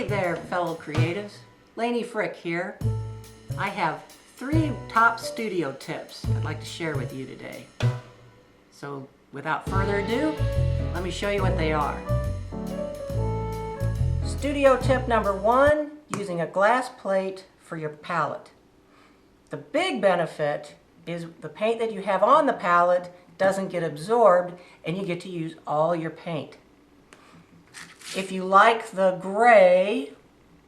Hey there, fellow creatives. Lanie Frick here. I have 3 top studio tips I'd like to share with you today. So without further ado, let me show you what they are. Studio tip number 1, using a glass plate for your palette. The big benefit is the paint that you have on the palette doesn't get absorbed and you get to use all your paint. If you like the gray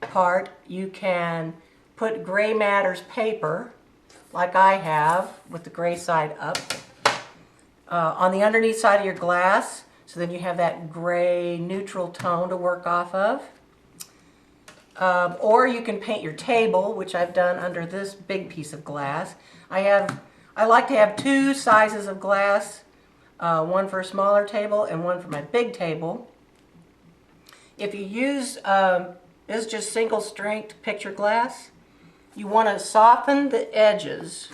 part, you can put Gray Matters paper, like I have, with the gray side up, on the underneath side of your glass, so then you have that gray neutral tone to work off of. Or you can paint your table, which I've done under this big piece of glass. I like to have 2 sizes of glass, one for a smaller table and one for my big table. If you use, this is just single strength picture glass, you want to soften the edges,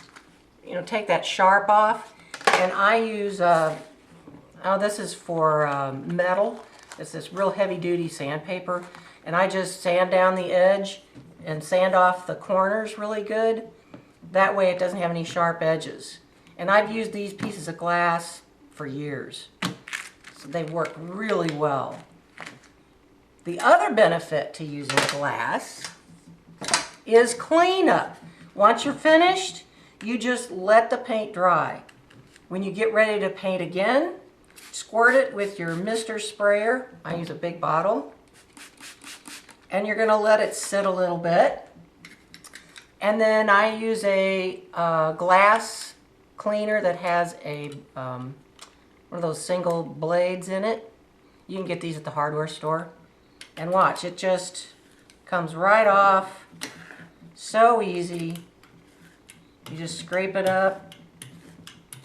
take that sharp off. And I use, this is for metal. It's this real heavy duty sandpaper. And I just sand down the edge and sand off the corners really good. That way it doesn't have any sharp edges. And I've used these pieces of glass for years. So they work really well. The other benefit to using glass is cleanup. Once you're finished, you just let the paint dry. When you get ready to paint again, squirt it with your mister sprayer. I use a big bottle. And you're going to let it sit a little bit. And then I use a glass cleaner that has a one of those single blades in it. You can get these at the hardware store. And watch, it just comes right off. So easy. You just scrape it up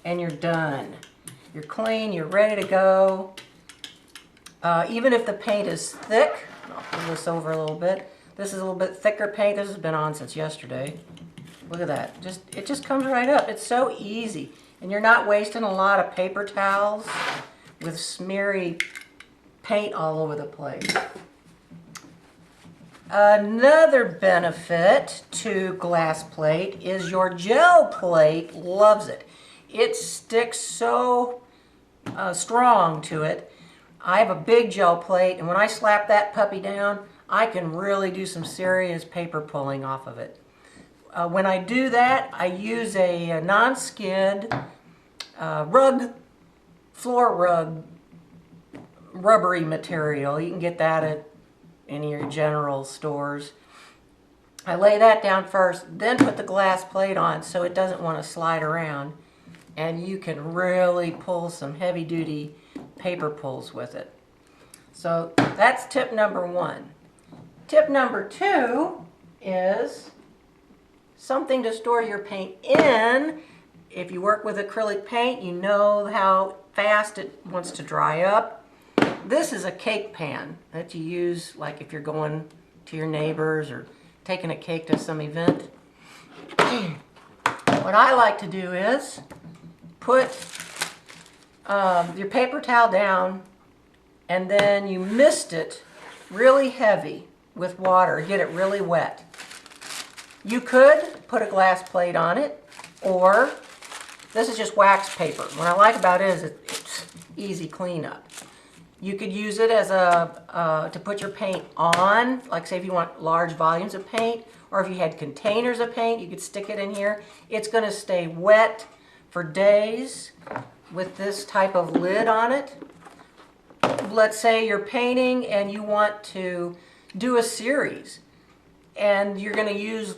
and you're done. You're clean, you're ready to go. Even if the paint is thick, I'll pull this over a little bit. This is a little bit thicker paint. This has been on since yesterday. Look at that. It just comes right up. It's so easy. And you're not wasting a lot of paper towels with smeary paint all over the place. Another benefit to glass plate is your gel plate loves it. It sticks so strong to it. I have a big gel plate, and when I slap that puppy down, I can really do some serious paper pulling off of it. When I do that, I use a non-skid floor rug, rubbery material. You can get that at any of your general stores. I lay that down first, then put the glass plate on so it doesn't want to slide around, and you can really pull some heavy-duty paper pulls with it. So that's tip number 1. Tip number 2 is something to store your paint in. If you work with acrylic paint, you know how fast it wants to dry up. This is a cake pan that you use like if you're going to your neighbors or taking a cake to some event. What I like to do is put your paper towel down, and then you mist it really heavy with water, get it really wet. You could put a glass plate on it, or this is just wax paper. What I like about it is it's easy cleanup. You could use it as to put your paint on, like say if you want large volumes of paint, or if you had containers of paint, you could stick it in here. It's going to stay wet for days with this type of lid on it. Let's say you're painting and you want to do a series, and you're going to use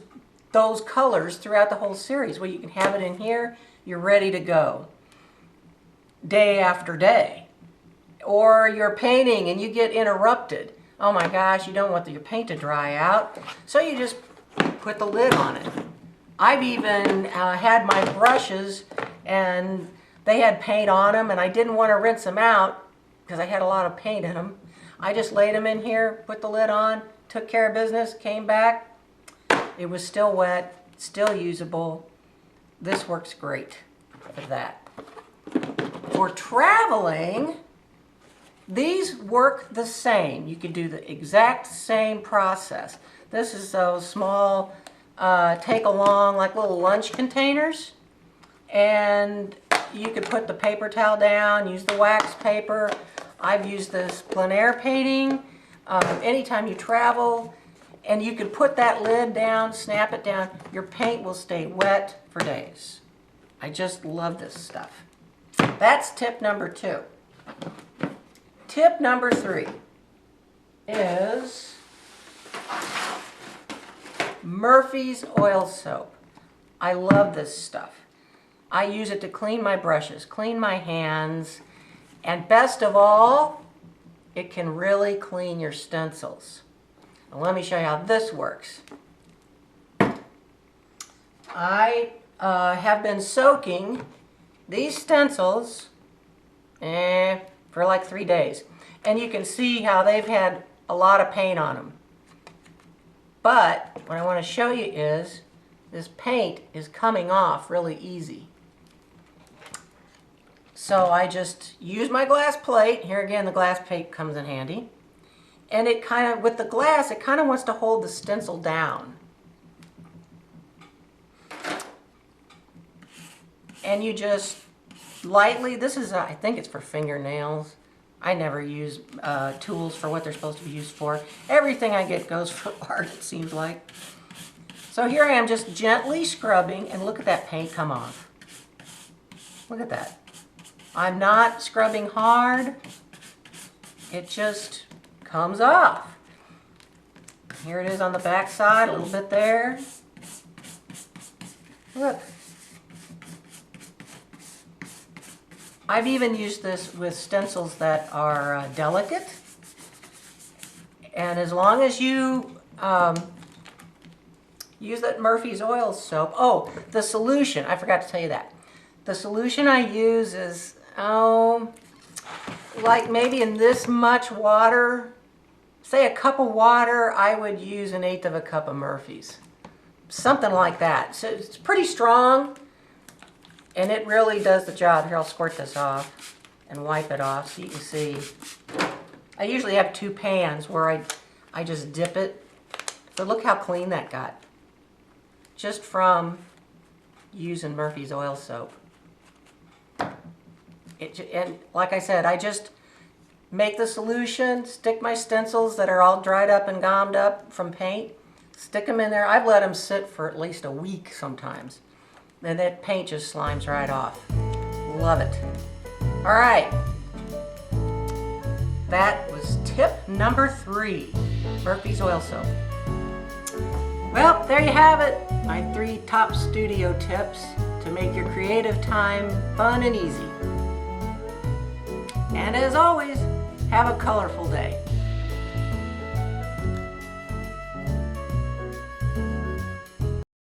those colors throughout the whole series. Well, you can have it in here. You're ready to go day after day. Or you're painting and you get interrupted. Oh my gosh, you don't want your paint to dry out. So you just put the lid on it. I've even had my brushes and they had paint on them, and I didn't want to rinse them out because I had a lot of paint in them. I just laid them in here, put the lid on, took care of business, came back. It was still wet, still usable. This works great for that. For traveling, These work the same. You can do the exact same process. This is those small take along like little lunch containers, and you could put the paper towel down, use the wax paper. I've used this plein air painting anytime you travel, and you could put that lid down, snap it down. Your paint will stay wet for days. I just love this stuff. That's tip number 2. Tip number 3 is Murphy's oil soap. I love this stuff. I use it to clean my brushes, clean my hands, and best of all, it can really clean your stencils. Now let me show you how this works. I have been soaking these stencils for like 3 days. And you can see how they've had a lot of paint on them. But what I want to show you is this paint is coming off really easy. So I just use my glass plate. Here again, the glass plate comes in handy. And it kind of, with the glass, it kind of wants to hold the stencil down. And you just lightly, this is, I think it's for fingernails. I never use tools for what they're supposed to be used for. Everything I get goes for art, it seems like. So here I am just gently scrubbing, and look at that paint come off. Look at that. I'm not scrubbing hard. It just comes off. Here it is on the back side, a little bit there. Look. I've even used this with stencils that are delicate. And as long as you use that Murphy's oil soap. Oh, the solution, I forgot to tell you that. The solution I use is, like maybe in this much water, say a cup of water, I would use 1/8 of a cup of Murphy's. Something like that. So it's pretty strong. And it really does the job. Here, I'll squirt this off and wipe it off so you can see. I usually have 2 pans where I just dip it. But look how clean that got. Just from using Murphy's oil soap. And like I said, I just make the solution, stick my stencils that are all dried up and gommed up from paint, stick them in there. I've let them sit for at least a week sometimes. And that paint just slimes right off. Love it. All right. That was tip number 3, Murphy's oil soap. Well, there you have it. My 3 top studio tips to make your creative time fun and easy. And as always, have a colorful day.